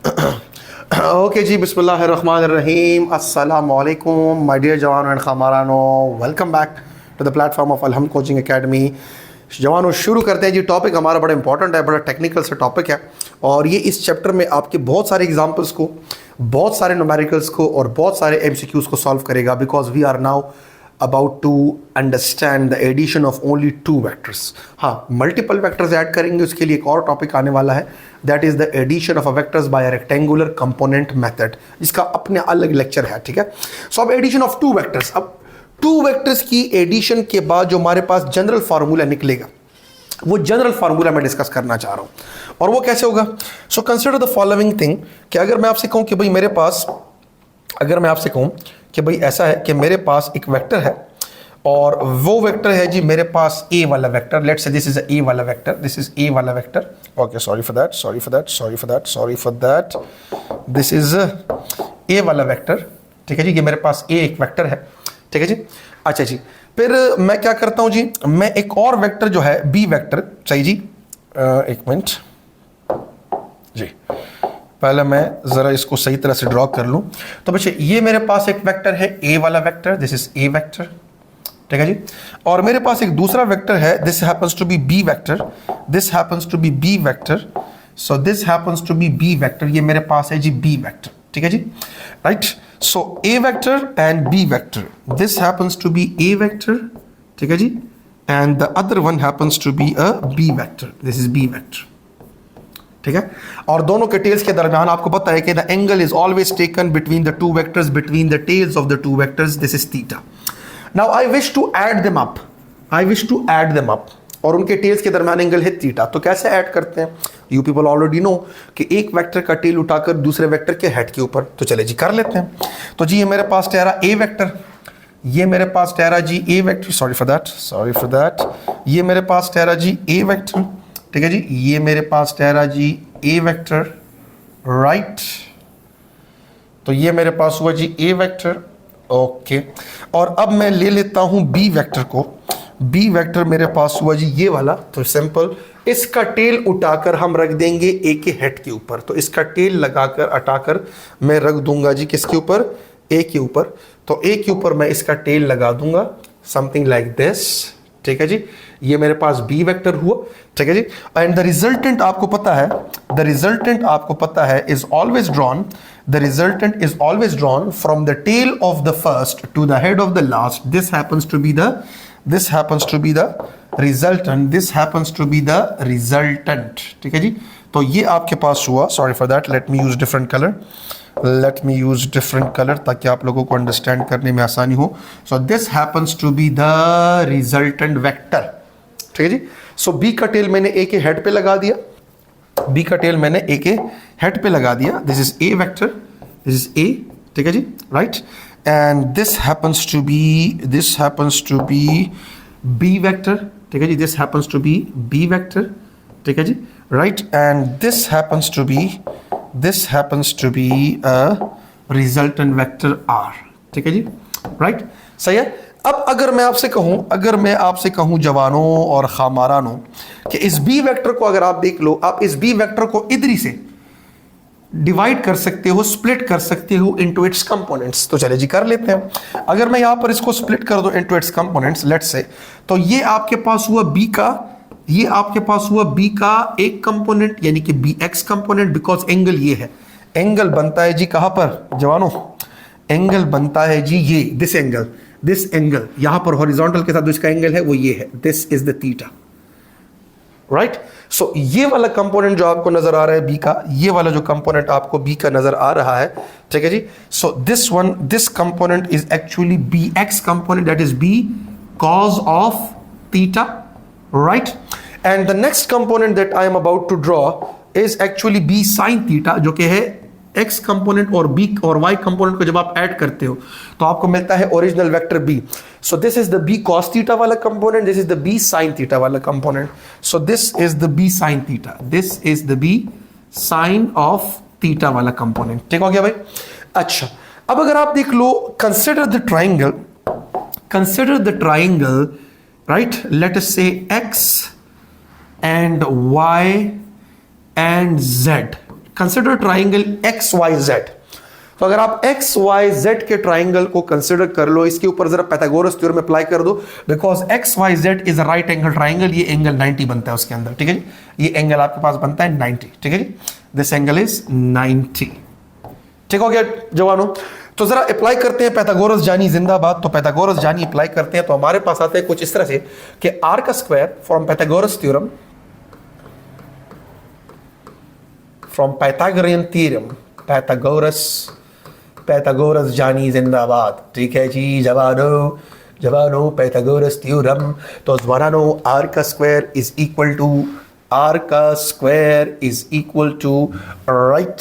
Okay जी, बिस्मिल्लाहिर्रहमानिर्रहीम, अस्सलाम वालेकुम माय डियर जवान एंड खामारानो, welcome back to the platform of Alhamd coaching academy. जवानों, शुरू करते हैं जी। टॉपिक हमारा बड़ा इंपॉर्टेंट है, बड़ा टेक्निकल सा टॉपिक है और ये इस चैप्टर में आपके बहुत सारे एग्जाम्पल्स को, बहुत सारे न्यूमेरिकल्स को और बहुत सारे एमसीक्यूज को सॉल्व करेगा, because we are now about to understand the addition of only two vectors। हाँ, मल्टीपल वेक्टर्स ऐड करेंगे, उसके लिए एक और टॉपिक आने वाला है, that is the addition of a vectors by a rectangular component method, जिसका अपने अलग लेक्चर है, ठीक है। सो अब एडिशन ऑफ टू वेक्टर्स, अब टू वेक्टर्स की एडिशन के बाद जो हमारे पास जनरल फार्मूला निकलेगा, वो जनरल फार्मूला मैं डिस्कस करना चाह रहा हूं। और वो कैसे होगा? So consider the following thing, कि अगर मैं आपसे कहूं कि भाई मेरे पास, अगर मैं आपसे कहूं कि भाई ऐसा है कि मेरे पास एक वेक्टर है और वो वेक्टर है जी मेरे पास ए वाला vector, let's say this is ए वाला वेक्टर, दिस इज ए वाला vector, okay, sorry for that, this is ए वाला वेक्टर, ठीक है जी। ये मेरे पास ए एक वेक्टर है, ठीक है जी। अच्छा जी, फिर मैं क्या करता हूं जी, मैं एक और वेक्टर जो है बी वेक्टर, सही जी, एक मिनट जी, पहले मैं जरा इसको सही तरह से ड्रॉ कर लूं। तो बच्चे ये मेरे पास एक वेक्टर है ए वाला vector, this is A vector, ठीक है जी। और मेरे पास एक दूसरा वेक्टर है, this happens to be B vector, this happens to be B vector, so this happens to be B vector, ये मेरे पास है जी बी वेक्टर, ठीक है जी, right. So A vector and B vector, this happens to be A vector, ठीक है जी, and the other one happens to be a B vector, this is B vector, ठीक है। और दोनों के टेल्स के दरमियान आपको पता है कि the angle is always taken between the two vectors, between the tails of the two vectors, this is theta. Now I wish to add them up, और उनके टेल्स के दरमियान एंगल है थीटा। तो कैसे ऐड करते हैं? यू पीपल ऑलरेडी नो कि एक वेक्टर का टेल उठाकर दूसरे वेक्टर के हेड के ऊपर, तो चले जी कर लेते हैं। तो जी ये मेरे पास ठहरा ए वेक्टर, ये मेरे पास ठहरा जी ए वेक्टर, सॉरी फॉर दैट, ये मेरे पास ठहरा जी ए वेक्टर, ठीक है जी, ये मेरे पास ठहरा जी ए वेक्टर, राइट। तो ये मेरे पास हुआ जी ए वेक्टर, ओके। और अब मैं ले लेता हूं बी वेक्टर को, बी वेक्टर मेरे पास हुआ जी ये वाला। तो सिंपल, इसका टेल उठाकर हम रख देंगे ए के हेड के ऊपर, तो इसका टेल लगाकर हटाकर मैं रख दूंगा जी किसके ऊपर? ए के ऊपर। तो ए के ऊपर मैं इसका टेल लगा दूंगा, समथिंग लाइक दिस, ठीक है जी। ये मेरे पास बी वेक्टर हुआ, ठीक है जी। एंड द रिजल्टेंट आपको पता है, द रिजल्टेंट आपको पता है is always drawn, the resultant is always drawn from the tail of the first to the head of the last, this happens to be the resultant, this happens to be the resultant, ठीक है जी। तो ये आपके पास हुआ, sorry for that, let me use different colour, ताकि आप लोगों को अंडरस्टैंड करने में आसानी हो। So this happens to be the resultant vector, ठीक है जी। सो बी का टेल मैंने ए के हेड पे लगा दिया, बी का टेल मैंने ए के हेड पे लगा दिया, this is A vector, this is A, ठीक है जी, right. And this happens to be B vector, ठीक है जी, this happens to be B vector, ठीक है जी, right. And this happens to be a resultant vector R, ठीक है जी, राइट, सही है। अब अगर मैं आपसे कहूं जवानों और खामारानों कि इस बी वेक्टर को अगर आप देख लो, आप इस बी वेक्टर को इधर ही से डिवाइड कर सकते हो, स्प्लिट कर सकते हो इनटू इट्स कंपोनेंट्स। तो चले जी कर लेते हैं। अगर मैं यहां पर इसको स्प्लिट कर दूं into its components, let's say, तो ये आपके पास हुआ बी का, ये आपके पास हुआ बी का एक कंपोनेंट, यानी कि b x component, because angle ये है, एंगल बनता है जी कहां पर जवानों? एंगल बनता है जी ये, दिस एंगल यहां पर हॉरिजॉन्टल के साथ जो इसका एंगल है वो ये है, this is the theta, right. So ये वाला कंपोनेंट जो आपको नजर आ रहा है बी का, ये वाला जो कंपोनेंट आपको बी का नजर आ रहा है, ठीक है जी। So this component is actually B x component, that is B cos of theta, right? And the next component that I am about to draw is actually b sin theta, जो कि है x कंपोनेंट और b और y component को जब आप add करते हो तो आपको मिलता है original vector b. So this is the b cos theta वाला component, this is the b sin theta वाला component. So this is the b sin theta, this is the b sin of theta वाला component. ठीक हो गया भाई? अच्छा, अब अगर आप देख लो, consider the triangle, right? Let us say x and y and z. Consider triangle x y z. तो अगर आप एक्स वाई जेड के ट्राइंगल को कंसिडर कर लो, इसके ऊपर जरा पाइथागोरस थ्योरम अप्लाई कर दो, because x y z is a right angle triangle, ये एंगल 90 बनता है उसके अंदर, ठीक है जी, ये एंगल आपके पास बनता है 90, ठीक है जी, दिस एंगल इज 90। ठीक हो गया जवानों? तो जरा अप्लाई करते हैं पाइथागोरस जानी जिंदाबाद। तो पाइथागोरस जानी अप्लाई करते हैं तो हमारे पास आता है कुछ इस तरह से कि आर का square from Pythagoras theorem, from Pythagorean theorem, Pythagoras जानी जिंदाबाद। ठीक है जी जवानों पाइथागोरस थ्योरम। तो जवानों आर का square is equal to right,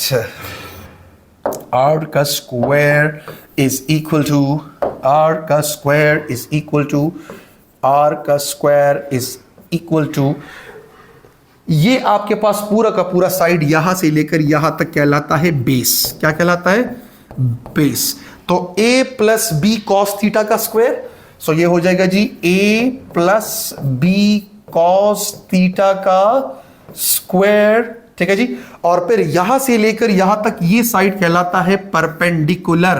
r का स्क्वायर इज इक्वल टू ये आपके पास पूरा का पूरा साइड यहां से लेकर यहां तक कहलाता है बेस। क्या कहलाता है? बेस। तो a plus b cos theta का स्क्वायर, सो ये हो जाएगा जी a plus b cos theta का स्क्वायर, ठीक है जी। और फिर यहां से लेकर यहां तक ये साइड कहलाता है परपेंडिकुलर,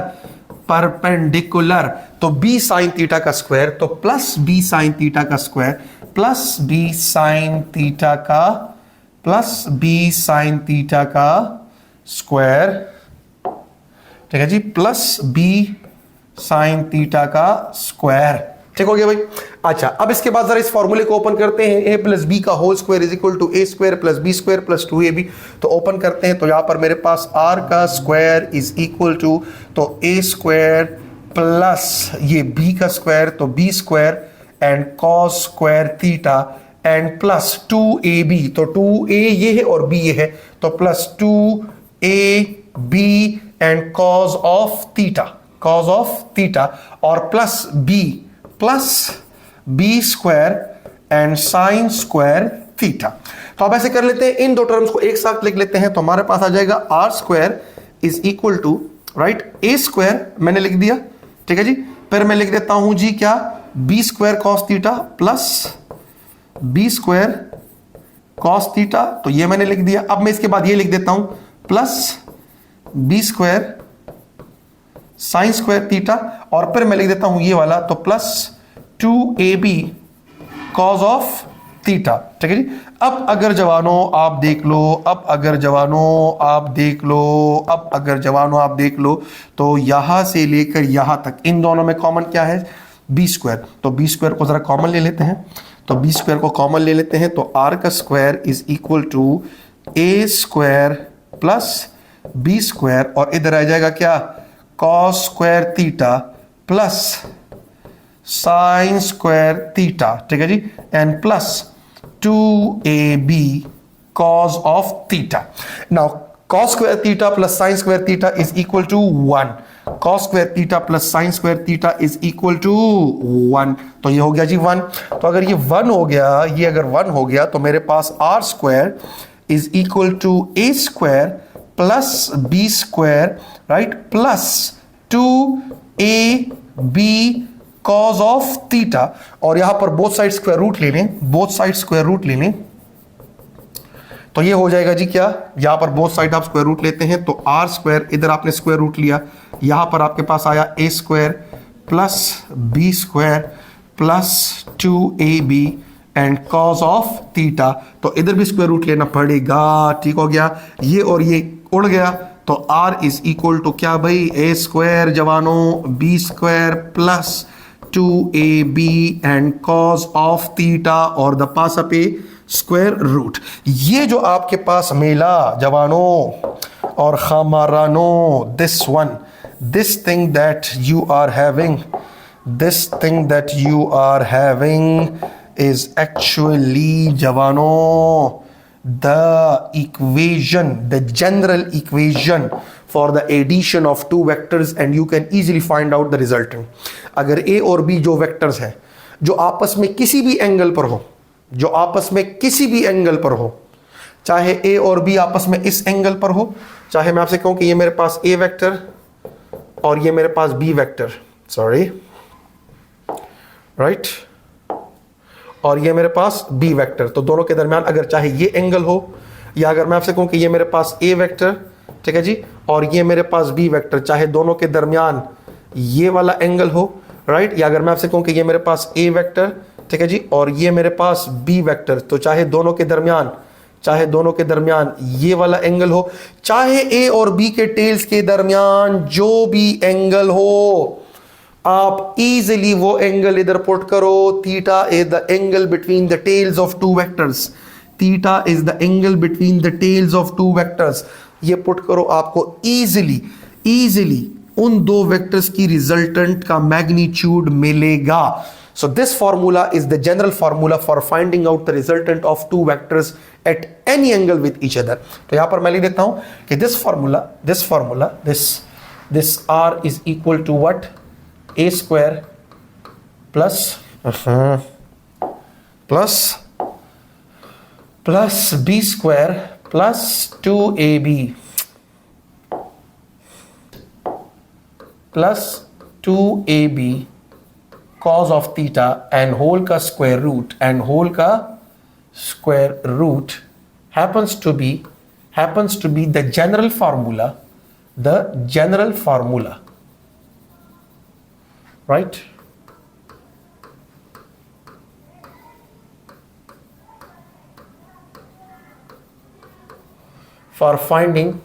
तो b साइन थीटा का स्क्वायर, तो प्लस b साइन थीटा का square plus b sine theta का स्क्वायर, ठीक है जी, प्लस b साइन थीटा का स्क्वायर। ठीक हो गया भाई। अच्छा, अब इसके बाद जरा इस फॉर्मूले को ओपन करते हैं, a प्लस बी का whole square is equal to a square plus B square plus 2ab। तो ओपन करते हैं तो यहां पर मेरे पास r का स्क्वायर इज इक्वल टू, तो a स्क्वायर प्लस ये b का स्क्वायर, तो b square and cos square theta and plus 2ab, तो 2a ये है और b ये है, तो plus 2ab and cos of theta और plus b square and sine square theta. तो अब ऐसे कर लेते हैं, इन दो टर्म्स को एक साथ लिख लेते हैं, तो हमारे पास आ जाएगा R square is equal to right A square मैंने लिख दिया, ठीक है जी। फिर मैं लिख देता हूं जी क्या, B square cos theta plus B square cos theta, तो ये मैंने लिख दिया। अब मैं इसके बाद ये लिख देता हूं plus B square sine square theta, और फिर मैं लिख देता हूं ये वाला, तो plus 2ab cos of theta, ठीक है जी। अब अगर जवानों आप देख लो, तो यहां से लेकर यहां तक इन दोनों में कॉमन क्या है, बी स्क्वायर। तो बी स्क्वायर को जरा कॉमन ले लेते हैं, तो आर का square is equal to A square plus B square, और इधर आ जाएगा क्या, cos square theta plus sine square theta, ठीक है जी, and plus 2ab cos of theta. Now cos square theta plus sine square theta is equal to 1, cos square theta plus sine square theta is equal to 1, तो ये हो गया जी 1। तो अगर ये 1 हो गया, ये अगर 1 हो गया, तो मेरे पास R square is equal to A square plus B square right plus 2ab cos of theta, और यहां पर बोथ साइड स्क्वायर रूट ले लें, तो ये हो जाएगा जी क्या, यहां पर बोथ साइड आप स्क्वायर रूट लेते हैं, तो आर स्क्वायर इधर आपने स्क्वायर रूट लिया, यहां पर आपके पास आया A square plus B square plus 2ab and cos of theta, तो इधर भी स्क्वायर रूट लेना पड़ेगा। ठीक हो गया, ये और ये उड़ गया, तो r इज इक्वल टू क्या भाई, ए स्क्वायर जवानों B square plus 2ab and cos of theta और the pass up a square root. ये जो आपके पास मेला जवानों और खामारानो, this thing that you are having is actually जवानों the general equation for the addition of two vectors, and you can easily find out the resultant। अगर a और b जो वेक्टर्स हैं जो आपस में किसी भी एंगल पर हो, चाहे a और b आपस में इस एंगल पर हो, चाहे मैं आपसे कहूं कि ये मेरे पास a वेक्टर और ये मेरे पास b वेक्टर, राइट, और ये मेरे पास b वेक्टर, तो दोनों के दरमियान अगर चाहे ये एंगल हो या अगर मैं आपसे कहूं कि ये मेरे पास ए वेक्टर, ठीक है जी, और ये मेरे पास बी वेक्टर, चाहे दोनों के दरमियान ये वाला एंगल हो, राइट, या अगर मैं आपसे कहूं कि ये मेरे पास ए वेक्टर, ठीक है जी, और ये मेरे पास बी वेक्टर, तो चाहे दोनों के दरमियान ये वाला एंगल हो, चाहे ए और बी के टेल्स के दरमियान जो भी एंगल हो, आप इजीली वो एंगल इधर पुट करो। Theta is the angle between the tails of two vectors, theta is the angle between the tails of two vectors. ये पुट करो, आपको इजीली उन दो वेक्टर्स की रिजल्टेंट का मैग्नीट्यूड मिलेगा। So this formula is the general formula for finding out the resultant of two vectors at any angle with each other. तो यहां पर मैं लिख देता हूं कि this r is equal to what? A square plus b square plus 2ab plus 2ab cos of theta and whole का square root happens to be the general formula, right? For finding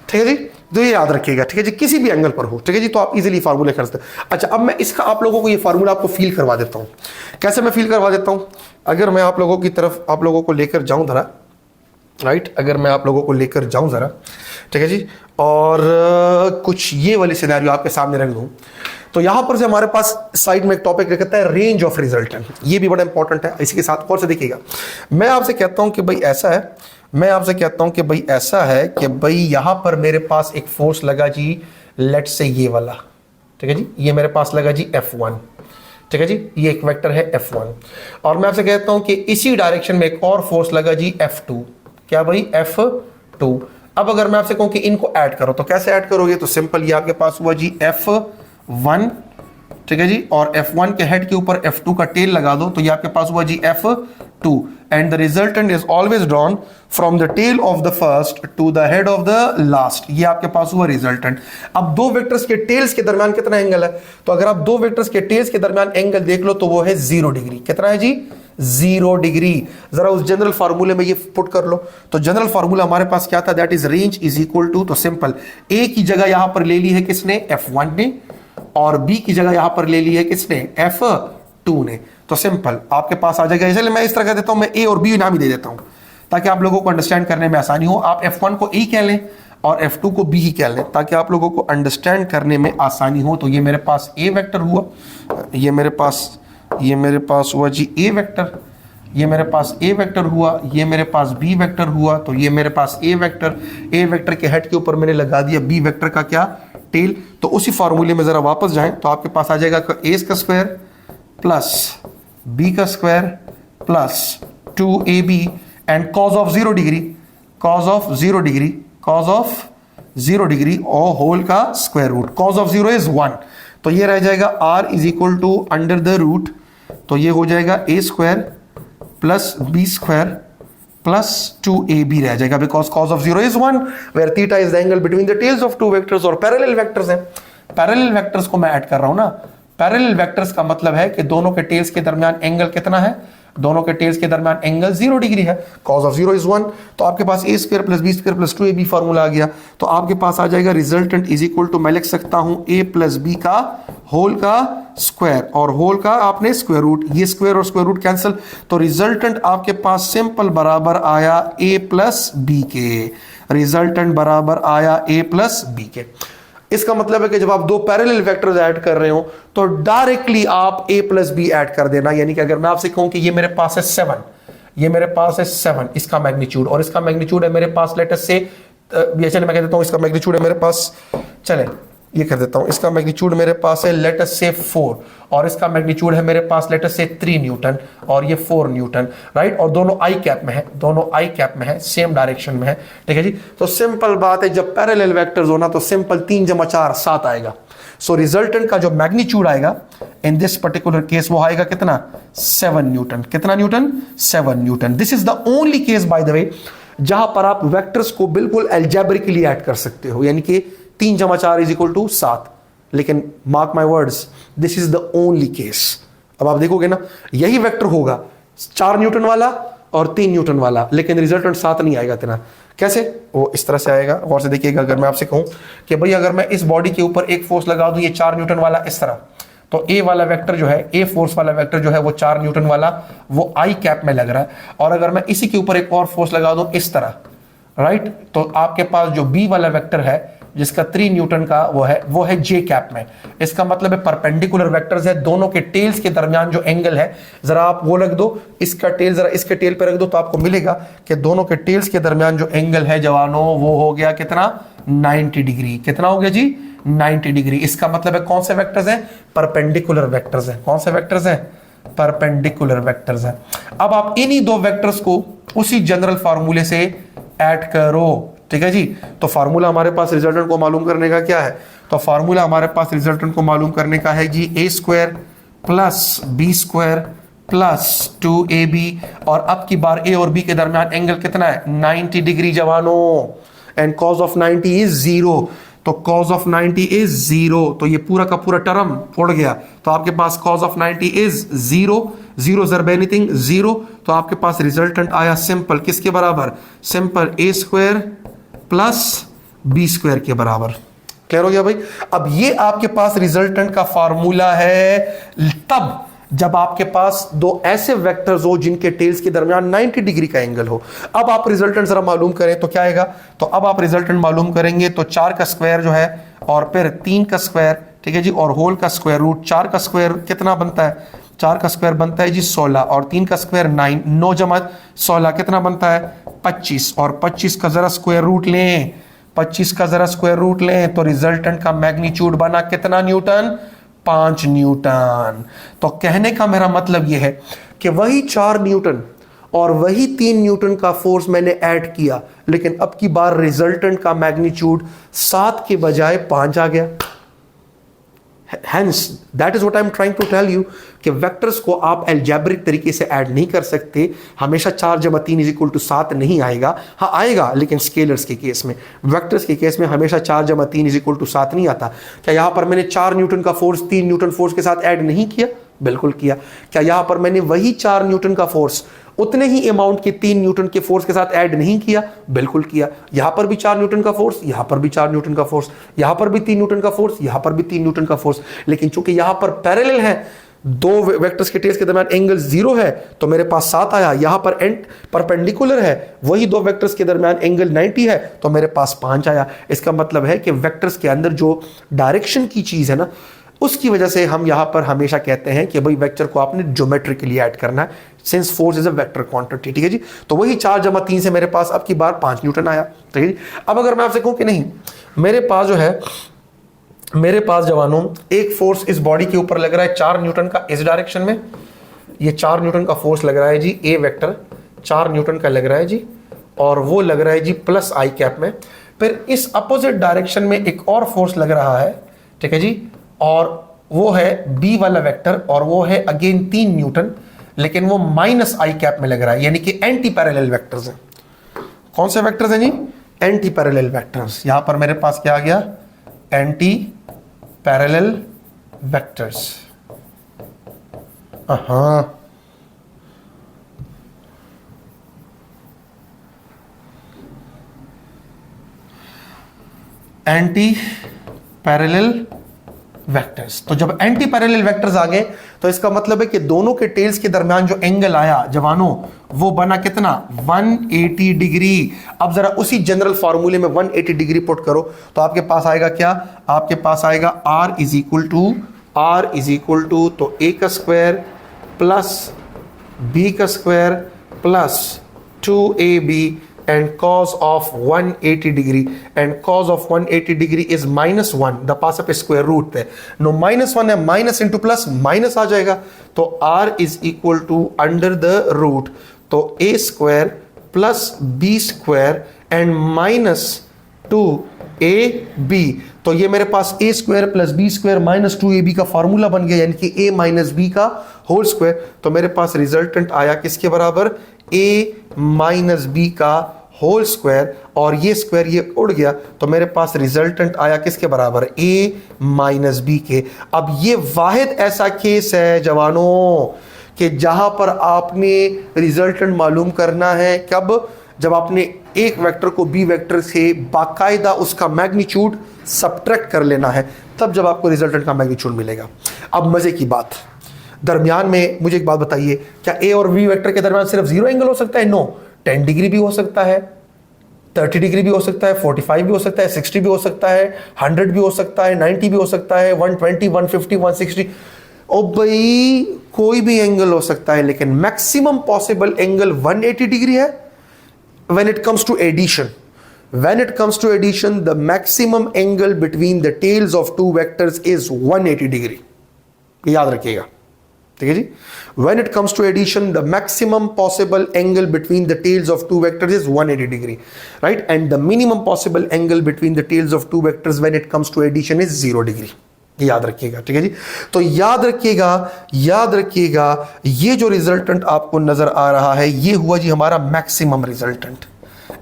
ठीक है जी, तो ये याद रखिएगा, ठीक है जी, किसी भी एंगल पर हो, ठीक है जी, तो आप इजीली फार्मूले कर सकते हैं। अच्छा, अब मैं इसका आप लोगों को ये फार्मूला आपको फील करवा देता हूं। कैसे मैं फील करवा देता हूं? अगर मैं आप लोगों की तरफ आप लोगों को लेकर जाऊं जरा, राइट, अगर मैं आप लोगों को लेकर जाऊं जरा, ठीक है जी, और कुछ ये वाली सिनेरियो आपके सामने रख दूं, तो यहां पर से हमारे पास साइड में एक टॉपिक रहता है रेंज ऑफ रिजल्टेंट। ये भी बड़ा इंपॉर्टेंट है। इसी के साथ और से देखिएगा, मैं आपसे कहता हूं कि भाई ऐसा है कि भाई यहां पर मेरे पास एक फोर्स लगा जी, लेट से ये वाला, ठीक है जी, ये मेरे पास लगा जी F1, ठीक है जी, ये एक वेक्टर है F1, और मैं आपसे कहता हूं कि इसी डायरेक्शन में एक और फोर्स लगा जी F2। क्या भाई? F2। अब अगर मैं आपसे कहूं कि इनको ऐड करो, तो कैसे ऐड करोगे? तो सिंपल, ये आपके पास हुआ जी F1, ठीक है जी, और F1 के हेड के ऊपर F2 का टेल लगा दो, तो ये आपके पास हुआ जी F2, and the resultant is always drawn from the tail of the first to the head of the last. ये आपके पास हुआ रिजल्टेंट। अब दो वेक्टर्स के टेल्स के दरमियान कितना एंगल है? तो अगर आप दो वेक्टर्स के टेल्स के दरमियान एंगल देख लो तो वो है 0 डिग्री। कितना है जी? 0 डिग्री। जरा उस जनरल फार्मूले में ये पुट कर लो। तो जनरल फार्मूला हमारे पास क्या था? That is range is equal to, तो सिंपल, ए की जगह यहां पर ले ली है किसने? F1 ने, और बी की जगह यहां पर ले ली है किसने? F2 ने। तो सिंपल आपके पास आ जाएगा। इसलिए मैं इस तरह का देता हूं, मैं ए और बी नाम ही दे देता हूं ताकि आप लोगों को अंडरस्टैंड करने में आसानी हो। आप F1 को ए कह लें और F2 को बी ही कह लें ताकि आप लोगों को अंडरस्टैंड करने में आसानी हो। तो ये मेरे पास ए वेक्टर हुआ, ये मेरे पास हुआ जी ए वेक्टर, ये मेरे पास ए वेक्टर हुआ, ये मेरे पास बी वेक्टर हुआ। तो ये मेरे पास ए वेक्टर के हेड के ऊपर मैंने लगा दिया बी वेक्टर का क्या? टेल। तो उसी फॉर्मूले में जरा वापस जाएं तो आपके पास आ जाएगा ए का स्क्वायर प्लस बी का square plus 2ab and cos of 0 degree और होल का square root. Cos of 0 is 1, तो ये रह जाएगा r is equal to under the root, तो ये हो जाएगा a square plus b square plus 2ab रह जाएगा, because cos of 0 is 1 where theta is the angle between the tails of two vectors, और पैरेलल वेक्टर्स हैं। Parallel vectors को मैं ऐड कर रहा हूं ना। पैरेलल वेक्टर्स का मतलब है कि दोनों के टेल्स के दरमियान एंगल कितना है? दोनों के टेल्स के दरमियान एंगल 0 डिग्री है, cos ऑफ 0 इज 1। तो आपके पास a square plus B square plus 2ab formula आ गया। तो आपके पास आ जाएगा रिजल्टेंट इज इक्वल टू, मैं लिख सकता हूं a प्लस बी का होल का स्क्वायर, और होल का आपने स्क्वायर रूट, ये स्क्वायर और स्क्वायर रूट कैंसिल, तो रिजल्टेंट आपके पास सिंपल बराबर आया a प्लस बी के, रिजल्टेंट बराबर आया a प्लस बी के। इसका मतलब है कि जब आप दो पैरेलल वेक्टर्स ऐड कर रहे हो तो डायरेक्टली आप a प्लस बी ऐड कर देना। यानी कि अगर मैं आपसे कहूं कि ये मेरे पास है 7, ये मेरे पास है 7 इसका मैग्नीट्यूड, और इसका मैग्नीट्यूड है मेरे पास लेट अस से, ये चले मैं कह देता हूं इसका मैग्नीट्यूड है मेरे पास, चले ये कर देता हूं, इसका मैग्नीट्यूड मेरे पास है लेट अस से 4, और इसका मैग्नीट्यूड है मेरे पास लेट अस से 3 न्यूटन, और ये 4 न्यूटन, राइट। और दोनों आई कैप में है, दोनों आई कैप में है, सेम डायरेक्शन में है, ठीक है जी। तो सिंपल बात है, जब पैरेलल वेक्टर्स होना तो सिंपल 3 जमा 4 7 आएगा। सो रिजल्टेंट का जो मैग्नीट्यूड आएगा इन दिस पर्टिकुलर केस वो आएगा कितना, 7 न्यूटन। कितना Newton, 7 Newton. This is the only case by the way जहां पर आप वेक्टर्स को बिल्कुल अलजेब्रिकली ऐड कर सकते हो, यानी कि 3 जमा 4 इज इक्वल टू 7। लेकिन mark my words, this is the only case. अब आप देखोगे ना, यही वेक्टर होगा 4 न्यूटन वाला और 3 न्यूटन वाला, लेकिन रिजल्टेंट 7 नहीं आएगा इतना। कैसे, वो इस तरह से आएगा, गौर से देखिएगा। अगर मैं आपसे कहूं कि भाई अगर मैं इस बॉडी के ऊपर एक फोर्स लगा दूं, ये 4 न्यूटन वाला इस तरह, तो ए वाला वेक्टर जो है, ए फोर्स वाला वेक्टर जो है वो 4 न्यूटन वाला वो आई कैप में लग रहा है, और अगर मैं इसी के ऊपर एक और फोर्स लगा दूं इस तरह, राइट, तो आपके पास जो बी वाला वेक्टर है जिसका 3 न्यूटन का वो है जे कैप में। इसका मतलब है परपेंडिकुलर वेक्टर्स है, दोनों के टेल्स के दरमियान जो एंगल है, जरा आप वो रख दो, इसका टेल जरा इसके टेल पे रख दो, तो आपको मिलेगा कि दोनों के टेल्स के दरमियान जो एंगल है जवानों वो हो गया कितना, 90 डिग्री। कितना हो गया जी, 90 डिग्री। इसका मतलब है कौन से वेक्टर्स हैं, परपेंडिकुलर वेक्टर्स हैं। कौन से वेक्टर्स हैं, परपेंडिकुलर वेक्टर्स हैं। अब आप इन्हीं दो वेक्टर्स को उसी जनरल फार्मूले से ऐड करो, ठीक है जी। तो फार्मूला हमारे पास रिजल्टेंट को मालूम करने का क्या है, तो फार्मूला हमारे पास रिजल्टेंट को मालूम करने का है जी a square plus B square plus 2ab, और अब की बार a और b के दरमियान एंगल कितना है, 90 डिग्री जवानों, एंड cos ऑफ 90 इज 0। तो cos ऑफ 90 इज 0, तो ये पूरा का पूरा टर्म उड़ गया। तो आपके पास cos ऑफ 90 इज 0, 0 जरब एनीथिंग 0, तो आपके पास रिजल्टेंट आया सिंपल किसके बराबर, simple a square plus B square के बराबर। क्लियर हो गया भाई। अब ये आपके पास रिजल्टेंट का फार्मूला है तब जब आपके पास दो ऐसे वेक्टर्स हो जिनके टेल्स के दरमियान 90 डिग्री का एंगल हो। अब आप रिजल्टेंट जरा मालूम करें तो क्या आएगा, तो अब आप रिजल्टेंट मालूम करेंगे तो 4 का स्क्वायर जो है और फिर 3 का स्क्वायर, ठीक है जी, और होल का स्क्वायर रूट। 4 का स्क्वायर कितना बनता है, 4 का स्क्वायर बनता है जी 16, और 3 का स्क्वायर 9, 9 जमा 16 कितना बनता है 25, और 25 का जरा स्क्वायर रूट लें, 25 का जरा स्क्वायर रूट लें, तो रिजल्टेंट का मैग्नीट्यूड बना कितना न्यूटन, 5 न्यूटन। तो कहने का मेरा मतलब यह है कि वही 4 न्यूटन और वही 3 न्यूटन का फोर्स मैंने ऐड किया, लेकिन अब की बार रिजल्टेंट का मैग्नीट्यूड 7 के बजाय 5 आ गया। Hence, that is what I'm trying to tell you कि वेक्टर्स को आप अलजेब्रिक तरीके से ऐड नहीं कर सकते। हमेशा 4 जमा 3 इज इक्वल टू 7 नहीं आएगा, हाँ आएगा, लेकिन स्केलर्स के केस में, वेक्टर्स के केस में हमेशा 4 जमा 3 इज इक्वल टू 7 नहीं आता। क्या यहाँ पर मैंने 4 न्यूटन का फोर्स 3 न्यूटन फोर्स के साथ ऐड नहीं किया, बिल्कुल किया। क्या यहाँ पर मैंने वही 4 न्यूटन का फोर्स उतने ही अमाउंट के 3 न्यूटन के फोर्स के साथ ऐड नहीं किया, बिल्कुल किया। यहां पर भी 4 न्यूटन का फोर्स, यहां पर भी 4 न्यूटन का फोर्स, यहां पर भी 3 न्यूटन का फोर्स, यहां पर भी 3 न्यूटन का फोर्स। लेकिन चूंकि यहां पर पैरेलल है, दो वेक्टर्स के टेल्स के दरमियान एंगल 0 है, तो मेरे पास 7 आया। यहां पर एंड परपेंडिकुलर है, वही दो वेक्टर्स के दरमियान एंगल 90 है, तो मेरे पास 5 आया। इसका मतलब है कि वेक्टर्स के अंदर जो डायरेक्शन की चीज है ना, उसकी वजह से हम यहां पर हमेशा कहते हैं कि भाई वेक्टर को आपने ज्योमेट्रिकली ऐड करना है, since force is a vector quantity, ठीक है जी। तो वही 4 जमा 3 से मेरे पास अब की बार 5 न्यूटन आया, ठीक है जी। अब अगर मैं आपसे कहूं कि नहीं, मेरे पास जो है, मेरे पास जवानों एक फोर्स इस बॉडी के ऊपर लग रहा है 4 न्यूटन का इस डायरेक्शन में, ये 4 न्यूटन का फोर्स लग रहा है जी, ए वेक्टर 4 न्यूटन का लग रहा है जी, और वो लग रहा है जी प्लस आई कैप में। फिर इस अपोजिट डायरेक्शन में एक और फोर्स लग रहा है, ठीक है जी, और वो है बी वाला वेक्टर, और वो है अगेन 3 न्यूटन, लेकिन वो माइनस आई कैप में लग रहा है, यानी कि एंटी पैरेलल वेक्टर्स हैं। कौन से वेक्टर्स हैं जी, एंटी पैरेलल वेक्टर्स। यहां पर मेरे पास क्या आ गया, एंटी पैरेलल वेक्टर्स। हाँ, एंटी पैरेलल वेक्टर्स। तो जब एंटी पैरेलल वेक्टर्स आ गए तो इसका मतलब है कि दोनों के टेल्स के दरमियान जो एंगल आया जवानों वो बना कितना 180 डिग्री। अब जरा उसी जनरल फार्मूले में 180 डिग्री पुट करो तो आपके पास आएगा क्या, आपके पास आएगा r इज इक्वल टू तो a का स्क्वायर प्लस b का square plus 2ab and cos of 180 degree, and cos of 180 degree is -1, the पास पे स्क्वायर रूट पे नो -1 है, माइनस इंटू प्लस माइनस आ जाएगा तो r is equal to under the root तो a square plus b square and minus 2ab। तो ये मेरे पास a square plus b square minus 2ab का फॉर्मूला बन गया, यानी कि a माइनस b का होल स्क्वायर। तो मेरे पास रिजल्टेंट आया किसके बराबर, a माइनस b का होल स्क्वायर, और ये स्क्वायर ये उड़ गया तो मेरे पास रिजल्टेंट आया किसके बराबर, a माइनस बी के। अब ये वाहिद ऐसा केस है जवानों कि जहां पर आपने रिजल्टेंट मालूम करना है कब, जब आपने एक वेक्टर को बी वेक्टर से बाकायदा उसका मैग्नीट्यूड सब्ट्रैक्ट कर लेना है, तब जब आपको रिजल्टेंट का मैग्नीट्यूड मिलेगा। अब मजे की बात, दरमियान में मुझे एक बात बताइए, क्या ए और बी वेक्टर के दरमियान सिर्फ 0 एंगल हो सकता है? नो, 10 डिग्री भी हो सकता है, 30 डिग्री भी हो सकता है, 45 भी हो सकता है, 60 भी हो सकता है, 100 भी हो सकता है, 90 भी हो सकता है, 120, 150, 160। ओ भाई कोई भी एंगल हो सकता है, लेकिन मैक्सिमम पॉसिबल एंगल 180 डिग्री है when it comes to addition. When it comes to addition, the maximum angle between the tails of two vectors is 180 degree. याद रखिएगा, ठीक है जी। When it comes to addition, the maximum possible angle between the tails of two vectors is 180 degree, right? And the minimum possible angle between the tails of two vectors when it comes to addition is 0 degree. याद रखिएगा, ठीक है जी। तो याद रखिएगा ये जो रिजल्टेंट आपको नजर आ रहा है ये हुआ जी हमारा मैक्सिमम रिजल्टेंट।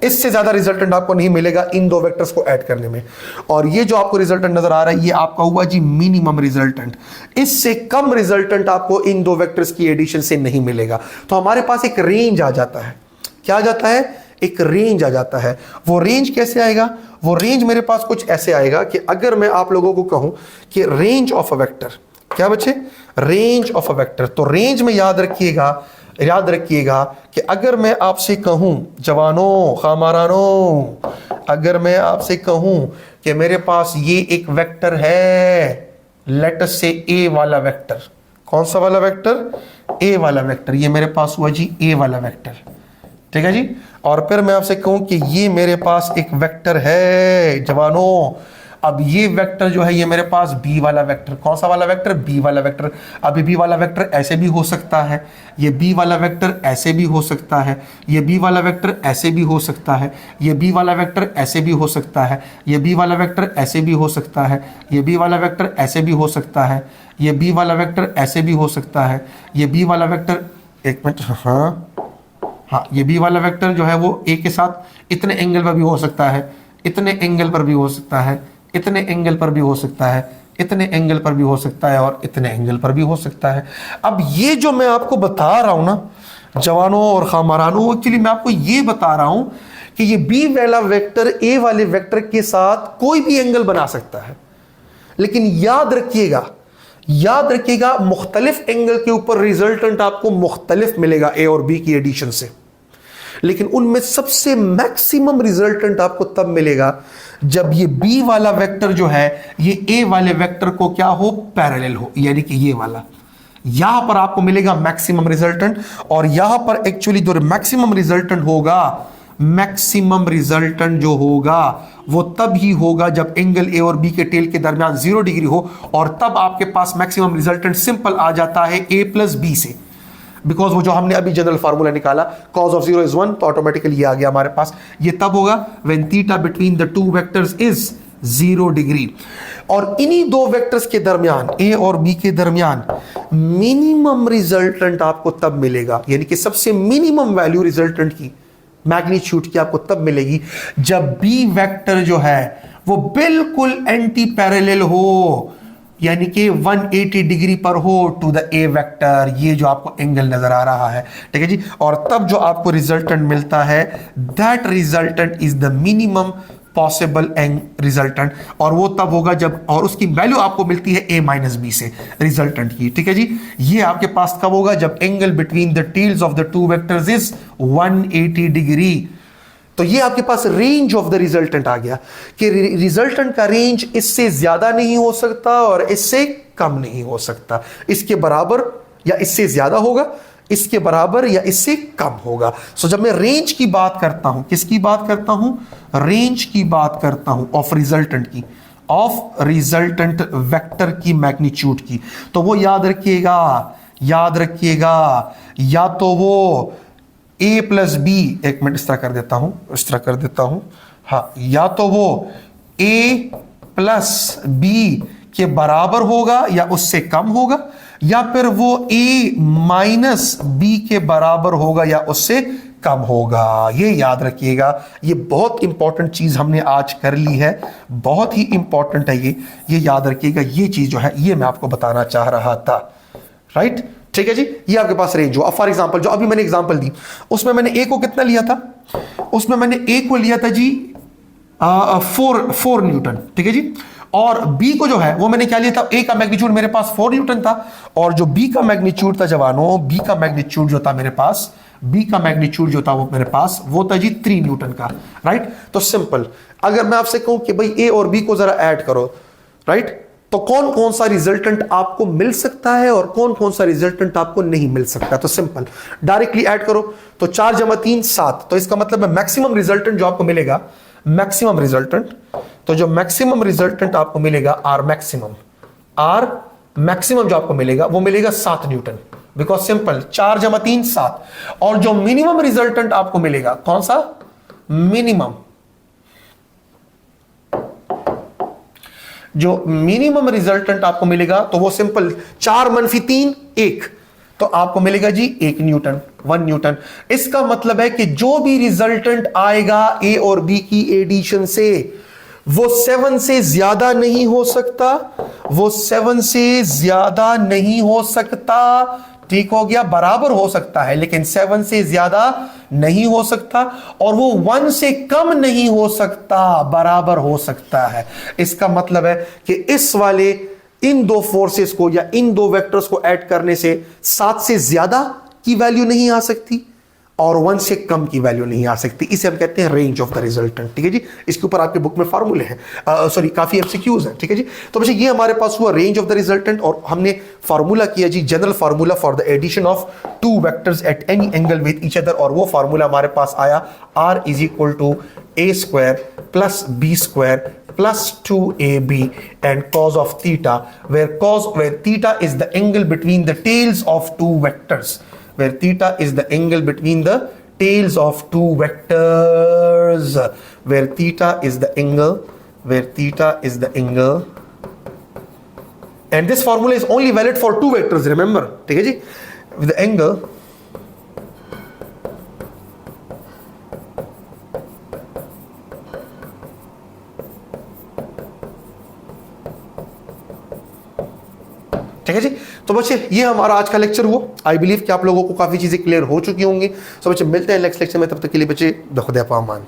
इससे ज्यादा रिजल्टेंट आपको नहीं मिलेगा इन दो वेक्टर्स को ऐड करने में। और ये जो आपको रिजल्टेंट नजर आ रहा है ये आपका हुआ जी मिनिमम रिजल्टेंट। इससे कम रिजल्टेंट आपको इन दो वेक्टर्स की एडिशन से नहीं मिलेगा। तो हमारे पास एक रेंज आ जाता है। क्या आ जाता है? एक रेंज आ जाता है। वो रेंज कैसे आएगा? वो रेंज मेरे पास कुछ ऐसे आएगा कि अगर मैं आप लोगों को कहूं कि रेंज ऑफ अ वेक्टर, क्या बच्चे? Range of a vector. तो रेंज में याद रखिएगा कि अगर मैं आपसे कहूं जवानों खामारानों, अगर मैं आपसे कहूं कि मेरे पास ये एक वेक्टर है, लेट अस से ए वाला वेक्टर। कौन सा वाला वेक्टर? ए वाला वेक्टर। ये मेरे पास हुआ जी ए वाला वेक्टर, ठीक है जी। और फिर मैं आपसे कहूं कि ये मेरे पास एक वेक्टर है जवानों। अब ये वेक्टर जो है ये मेरे पास बी वाला वेक्टर। कौन सा वाला वेक्टर? बी वाला वेक्टर। अब बी वाला वेक्टर ऐसे भी हो सकता है, ये बी वाला वेक्टर ऐसे भी हो सकता है, ये बी वाला वेक्टर ऐसे भी हो सकता है, ये बी वाला वेक्टर ऐसे भी हो सकता है, ये बी वाला वेक्टर ऐसे भी हो सकता है, ये बी वाला वेक्टर ऐसे भी हो सकता है, ये बी वाला वेक्टर ऐसे भी हो सकता है, ये बी वाला वेक्टर, एक मिनट, हाँ ये बी वाला वेक्टर जो है वो ए के साथ इतने एंगल पर भी हो सकता है, इतने एंगल पर भी हो सकता है, इतने एंगल पर भी हो सकता है, इतने एंगल पर भी हो सकता है, और इतने एंगल पर भी हो सकता है। अब ये जो मैं आपको बता रहा हूं ना जवानों और खामारानों, एक्चुअली मैं आपको ये बता रहा हूं कि ये बी वाला वेक्टर ए वाले वेक्टर के साथ कोई भी एंगल बना सकता है। लेकिन याद रखिएगा मुख्तलिफ एंगल के ऊपर रिजल्टेंट आपको मुख्तलिफ मिलेगा ए और बी की एडिशन से। लेकिन उनमें सबसे मैक्सिमम रिजल्टेंट आपको तब मिलेगा जब ये बी वाला वेक्टर जो है ये ए वाले वेक्टर को क्या हो, पैरेलल हो, यानी कि ये वाला। यहां पर आपको मिलेगा मैक्सिमम रिजल्टेंट। और यहां पर एक्चुअली जो मैक्सिमम रिजल्टेंट होगा, मैक्सिमम रिजल्टेंट जो होगा वो तब ही होगा जब एंगल ए और बी के टेल के दरमियान 0 डिग्री हो, और तब आपके पास मैक्सिमम रिजल्टेंट सिंपल आ जाता है ए प्लस बी से। बिकॉज वो जो हमने अभी जनरल फार्मूला निकाला cos of 0 is 1, तो ऑटोमेटिकली ये आ गया हमारे पास। ये तब होगा when theta between the two vectors is 0 degree. और इन्हीं दो वेक्टर्स के दरमियान ए और बी के दरमियान मिनिमम रिजल्टेंट आपको तब मिलेगा, यानी कि सबसे मिनिमम वैल्यू रिजल्टेंट की, मैग्नीट्यूड की आपको तब मिलेगी जब बी वेक्टर जो है वो बिल्कुल एंटी पैरेलल हो, यानी कि 180 डिग्री पर हो टू द ए वेक्टर। ये जो आपको एंगल नजर आ रहा है, ठीक है जी। और तब जो आपको रिजल्टेंट मिलता है, that resultant is the minimum possible resultant, और वो तब होगा जब, और उसकी वैल्यू आपको मिलती है a माइनस बी से रिजल्टेंट की, ठीक है जी। ये आपके पास कब होगा, जब angle between the tails of the two vectors is 180 degree. तो ये आपके पास रेंज ऑफ द रिजल्टेंट आ गया कि रिजल्टेंट का रेंज इससे ज्यादा नहीं हो सकता और इससे कम नहीं हो सकता, इसके बराबर या इससे ज्यादा होगा, इसके बराबर या इससे कम होगा। सो जब मैं रेंज की बात करता हूं, किसकी बात करता हूं, रेंज की बात करता हूं ऑफ रिजल्टेंट की, ऑफ रिजल्टेंट वेक्टर की मैग्नीट्यूड की, तो वो याद रखिएगा, याद रखिएगा, या तो वो a प्लस बी, एक मिनट इस तरह कर देता हूं, इस तरह कर देता हूं, हाँ, या तो वो a प्लस बी के बराबर होगा या उससे कम होगा, या फिर वो a माइनस बी के बराबर होगा या उससे कम होगा। ये याद रखिएगा, ये बहुत इंपॉर्टेंट चीज हमने आज कर ली है, बहुत ही इंपॉर्टेंट है ये याद रखिएगा। ये चीज जो है ये मैं आपको बताना चाह रहा था, राइट, ठीक है जी। ये आपके पास रेंज हो। अब फॉर एग्जांपल जो अभी मैंने एग्जांपल दी उसमें मैंने a को कितना लिया था, उसमें मैंने a को लिया था जी 4 न्यूटन, ठीक है जी, और b को जो है वो मैंने क्या लिया था, a का मैग्नीट्यूड मेरे पास 4 न्यूटन था, और जो b का मैग्नीट्यूड था जवानों, b का मैग्नीट्यूड जो था मेरे पास, b का मैग्नीट्यूड जो था वो मेरे पास वो था जी 3 न्यूटन का, राइट। तो सिंपल, अगर मैं आपसे कहूं कि भाई a और b को जरा ऐड करो, राइट, तो कौन कौन सा रिजल्टेंट आपको मिल सकता है और कौन कौन सा रिजल्टेंट आपको नहीं मिल सकता। तो सिंपल डायरेक्टली ऐड करो, तो 4 जमा 3 7, तो इसका मतलब है मैक्सिमम रिजल्टेंट जो आपको मिलेगा, मैक्सिमम रिजल्टेंट, तो जो मैक्सिमम रिजल्टेंट आपको मिलेगा आर मैक्सिमम जो आपको मिलेगा वो मिलेगा 7 न्यूटन, बिकॉज सिंपल 4 जमा 3 7, और जो मिनिमम रिजल्टेंट आपको मिलेगा कौन सा, मिनिमम, जो मिनिमम रिजल्टेंट आपको मिलेगा तो वो सिंपल 4 - 3 1, तो आपको मिलेगा जी 1 न्यूटन, 1 न्यूटन। इसका मतलब है कि जो भी रिजल्टेंट आएगा ए और बी की एडिशन से वो 7 से ज्यादा नहीं हो सकता, वो 7 से ज्यादा नहीं हो सकता, ठीक हो गया, बराबर हो सकता है लेकिन 7 से ज्यादा नहीं हो सकता, और वो 1 से कम नहीं हो सकता, बराबर हो सकता है। इसका मतलब है कि इस वाले इन दो फोर्सेस को या इन दो वेक्टर्स को ऐड करने से 7 से ज्यादा की वैल्यू नहीं आ सकती और 1 से कम की वैल्यू नहीं आ सकती। इसे हम कहते हैं रेंज ऑफ द रिजल्टेंट, ठीक है जी। इसके ऊपर आपके बुक में फार्मूले हैं, सॉरी काफी एमसीक्यूज हैं, ठीक है जी। तो बच्चे ये हमारे पास हुआ रेंज ऑफ द रिजल्टेंट, और हमने फार्मूला किया जी general formula for the addition of 2 vectors at any angle with each other, और वो फार्मूला हमारे पास आया r = a² + b² + 2ab and cos of theta, where theta is the angle between the tails of 2 vectors, where theta is the angle between the tails of 2 vectors, where theta is the angle, and this formula is only valid for 2 vectors, remember, ठीक है जी, with the angle ठीक है जी। तो बच्चे ये हमारा आज का लेक्चर हुआ, आई बिलीव कि आप लोगों को काफी चीजें क्लियर हो चुकी होंगी। तो बच्चे मिलते हैं नेक्स्ट लेक्चर में, तब तक के लिए बच्चे खुदा पामान।